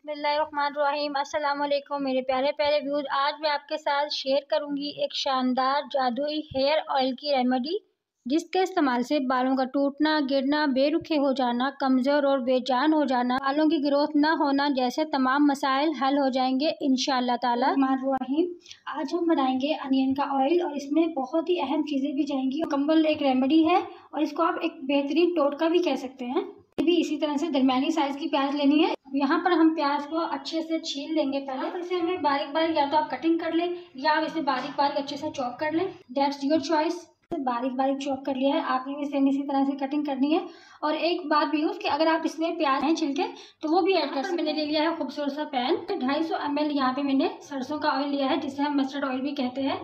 बिस्मिल्लाहिर्रहमानिर्रहीम। अस्सलाम वालेकुम मेरे प्यारे प्यारे व्यूज़। आज मैं आपके साथ शेयर करूंगी एक शानदार जादुई हेयर ऑयल की रेमेडी, जिसके इस्तेमाल से बालों का टूटना, गिरना, बेरुखे हो जाना, कमज़ोर और बेजान हो जाना, बालों की ग्रोथ ना होना जैसे तमाम मसाइल हल हो जाएंगे इंशाअल्लाह ताला। आज हम बनाएंगे अनियन का ऑयल और इसमें बहुत ही अहम चीज़ें भी जाएंगी। मुकम्मल एक रेमेडी है और इसको आप एक बेहतरीन टोटका भी कह सकते हैं। भी इसी तरह से दरमियानी साइज की प्याज लेनी है। यहाँ पर हम प्याज को अच्छे से छील लेंगे। पहले तो इसे हमें बारीक बारीक या तो आप कटिंग कर लें या आप इसे बारीक बारीक अच्छे से चॉप कर लें। That's your choice. बारीक बारीक चॉप कर लिया है आपने भी सेम इसी तरह से कटिंग करनी है। और एक बात भी यूज कि अगर आप इसमें प्याज हैं छिलके तो वो भी ऐड कर सकते हैं। मैंने ले लिया है खूबसूरत सा पैन। 250 ml यहाँ पे मैंने सरसों का ऑयल लिया है, जिसे हम मस्टर्ड ऑयल भी कहते हैं।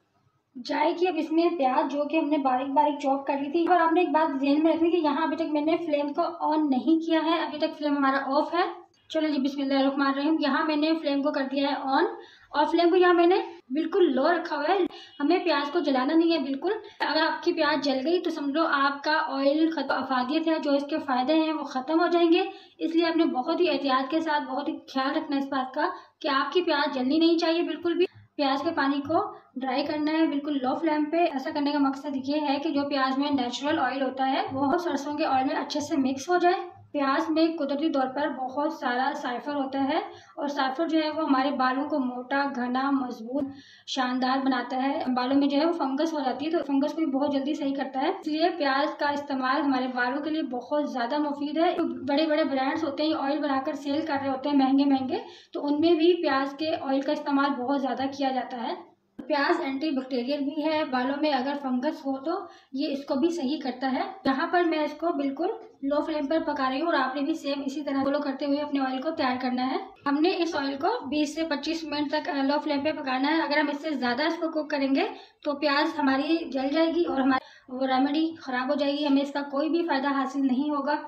जाएगी अब इसमें प्याज जो कि हमने बारीक बारीक चॉप कर ली थी। और आपने एक बात ध्यान में रखनी कि यहाँ अभी तक मैंने फ्लेम को ऑन नहीं किया है, अभी तक फ्लेम हमारा ऑफ है। चलो जी बिस्मिल्लाहिर्रहमानिर्रहीम। यहाँ मैंने फ्लेम को कर दिया है ऑन और फ्लेम को यहाँ मैंने बिल्कुल लो रखा हुआ है। हमें प्याज को जलाना नहीं है बिल्कुल। अगर आपकी प्याज जल गई तो समझो आपका ऑयल अफादियत है, जो इसके फायदे हैं वो खत्म हो जाएंगे। इसलिए आपने बहुत ही एहतियात के साथ बहुत ही ख्याल रखना है इस बात का कि आपकी प्याज जलनी नहीं चाहिए बिल्कुल भी। प्याज के पानी को ड्राई करना है बिल्कुल लो फ्लेम पे। ऐसा करने का मकसद ये है कि जो प्याज में नेचुरल ऑयल होता है वो सरसों के ऑयल में अच्छे से मिक्स हो जाए। प्याज में कुदरती तौर पर बहुत सारा साइफर होता है और साइफर जो है वो हमारे बालों को मोटा, घना, मजबूत, शानदार बनाता है। बालों में जो है वो फंगस हो जाती है तो फंगस को भी बहुत जल्दी सही करता है। इसलिए प्याज का इस्तेमाल हमारे बालों के लिए बहुत ज़्यादा मुफीद है। तो बड़े बड़े ब्रांड्स होते हैं ऑयल बनाकर सेल कर रहे होते हैं महंगे महंगे, तो उनमें भी प्याज के ऑयल का इस्तेमाल बहुत ज़्यादा किया जाता है। प्याज एंटी बैक्टीरियल भी है, बालों में अगर फंगस हो तो ये इसको भी सही करता है। यहाँ पर मैं इसको बिल्कुल लो फ्लेम पर पका रही हूँ और आपने भी सेम इसी तरह फॉलो करते हुए अपने ऑयल को तैयार करना है। हमने इस ऑयल को 20 से 25 मिनट तक लो फ्लेम पे पकाना है। अगर हम इससे ज़्यादा इसको कुक करेंगे तो प्याज हमारी जल जाएगी और हमारी वो रेमेडी ख़राब हो जाएगी, हमें इसका कोई भी फ़ायदा हासिल नहीं होगा।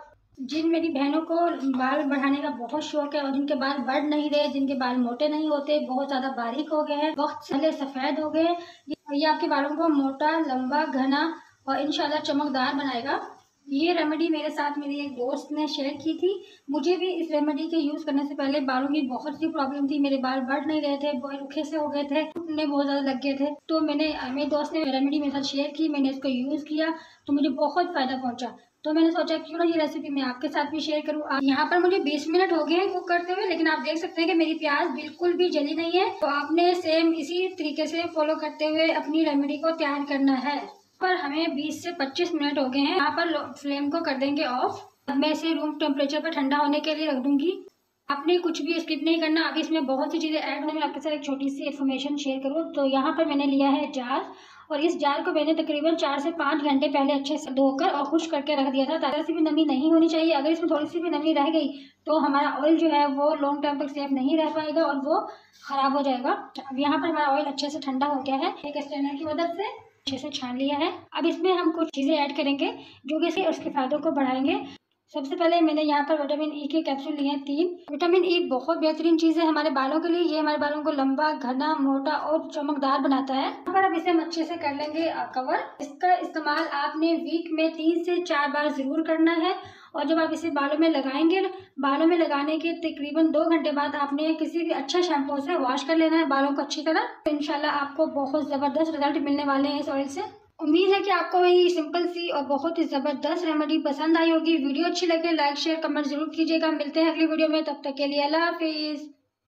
जिन मेरी बहनों को बाल बढ़ाने का बहुत शौक है और जिनके बाल बढ़ नहीं रहे, जिनके बाल मोटे नहीं होते, बहुत ज़्यादा बारीक हो गए हैं, वक्त से सफ़ेद हो गए, ये आपके बालों को मोटा, लंबा, घना और इंशाल्लाह चमकदार बनाएगा। ये रेमेडी मेरे साथ मेरी एक दोस्त ने शेयर की थी। मुझे भी इस रेमेडी के यूज़ करने से पहले बालों की बहुत सी प्रॉब्लम थी। मेरे बाल बढ़ नहीं रहे थे, रुखे से हो गए थे, टूटने बहुत ज़्यादा लग गए थे। तो मेरी दोस्त ने रेमेडी मेरे साथ शेयर की, मैंने इसको यूज़ किया तो मुझे बहुत फ़ायदा पहुँचा। तो मैंने सोचा क्यों ना ये रेसिपी मैं आपके साथ भी शेयर करूँ। यहाँ पर मुझे 20 मिनट हो गए हैं कुक करते हुए, लेकिन आप देख सकते हैं कि मेरी प्याज बिल्कुल भी जली नहीं है। तो आपने सेम इसी तरीके से फॉलो करते हुए अपनी रेमेडी को तैयार करना है। पर हमें 20 से 25 मिनट हो गए हैं। यहाँ पर फ्लेम को कर देंगे ऑफ। अब मैं इसे रूम टेम्परेचर पर ठंडा होने के लिए रख दूंगी। आपने कुछ भी स्किप नहीं करना। अभी इसमें बहुत सी चीज़ें ऐड होने में आपके साथ एक छोटी सी इन्फॉर्मेशन शेयर करूँ तो यहाँ पर मैंने लिया है जार और इस जार को मैंने तकरीबन 4 से 5 घंटे पहले अच्छे से धोकर और खुश्क करके रख दिया था, ताकि सी भी नमी नहीं होनी चाहिए। अगर इसमें थोड़ी सी भी नमी रह गई तो हमारा ऑयल जो है वो लॉन्ग टाइम तक सेफ नहीं रह पाएगा और वो ख़राब हो जाएगा। अब यहाँ पर हमारा ऑयल अच्छे से ठंडा हो गया है, एक स्ट्रेनर की मदद से अच्छे से छान लिया है। अब इसमें हम कुछ चीज़ें ऐड करेंगे जो कि उसके फायदों को बढ़ाएंगे। सबसे पहले मैंने यहाँ पर विटामिन ई के कैप्सूल लिए हैं 3। विटामिन ई बहुत बेहतरीन चीज़ है हमारे बालों के लिए। ये हमारे बालों को लंबा, घना, मोटा और चमकदार बनाता है। यहाँ पर अब इसे हम अच्छे से कर लेंगे कवर। इसका इस्तेमाल आपने वीक में 3 से 4 बार ज़रूर करना है। और जब आप इसे बालों में लगाएंगे, बालों में लगाने के तकरीबन 2 घंटे बाद आपने किसी भी अच्छा शैम्पू से वॉश कर लेना है बालों को अच्छी तरह। तो इंशाल्लाह आपको बहुत ज़बरदस्त रिजल्ट मिलने वाले हैं इस ऑयल से। उम्मीद है कि आपको ये सिंपल सी और बहुत ही ज़बरदस्त रेमेडी पसंद आई होगी। वीडियो अच्छी लगे लाइक शेयर कमेंट जरूर कीजिएगा। मिलते हैं अगली वीडियो में, तब तक के लिए अल्लाह हाफिज़।